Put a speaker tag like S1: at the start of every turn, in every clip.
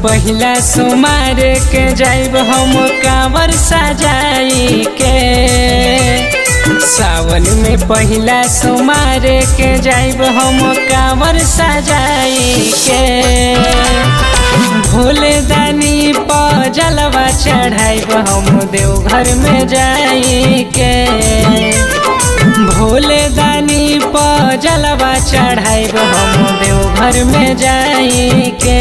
S1: पहिला सोमार के जाइब हम कांवर सजाई के। सावन में पहिला सोमार के जाइब हम कांवर सजाई के। भोले दानी पर जलवा चढ़ाइब हम देवघर में जाई के। भोले दानी पर जलवा चढ़ाइब हम देवघर में जाई के।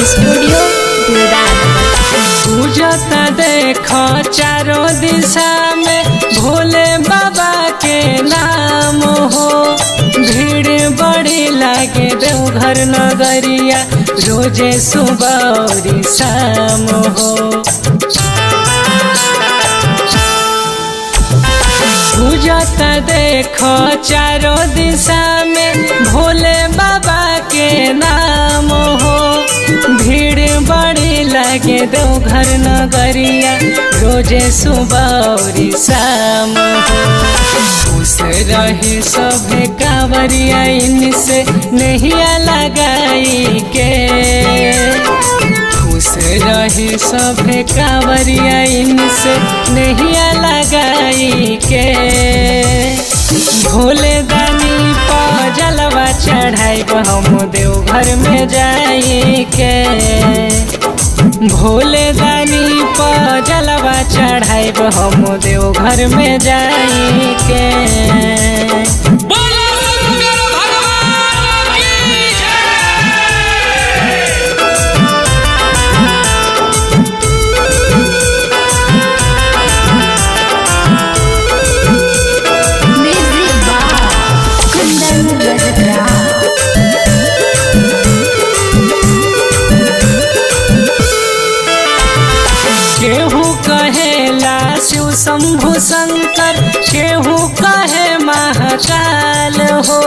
S2: स्टूडियो
S1: पूजता देख चारों दिशा में भोले बाबा के नाम हो। भीड़ बड़ी लागे देवघर नगरिया रोजे सुबह और शाम हो। पूजता देख चारों दिशा में भोले बाबा के नाम हो। भीड़ बड़ी लागे देवघर नगरिया रोजे सुबह और शाम हो। खुश रहे सभे कांवरिया इनसे नहिया लगाई के। खुश रहे सभे कांवरिया इनसे नहिया लगाई के। भोले दानी पर जलवा चढ़ाइब हम देवघर में जाई के। भोले दानी पर जलवा चढ़ाइब हम देवघर में जाई के। केहू कहेला शिव शंभु शंकर, केहू कहे महाकाल हो।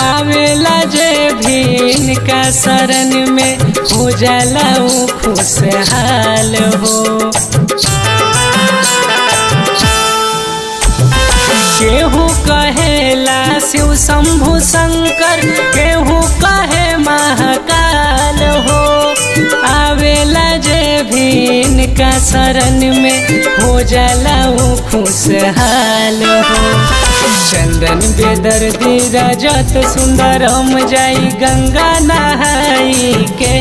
S1: आवेला जे भी इनका शरण में हो जाला ऊ खुशहाल हो। केहू कहेला शिव शंभु शंकर, केहू कहे महाकाल हो। आवेला जे भी इनका शरण में हो जाला ऊ खुशहाल हो। चंदन बेदर्दी रजत सुंदर हम जाई गंगा नहाई के।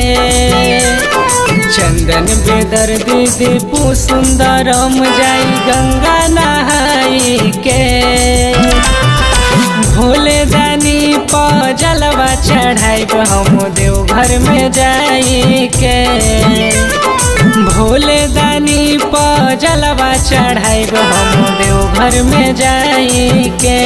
S1: चंदन बेदर्दी दीपू सुंदर हम जाई गंगा नहाई के। भोले दानी पर जलवा चढ़ाइब हम देवघर में जाई के। भोले दानी पर जलवा चढ़ाइब हम देवघर में जाई के।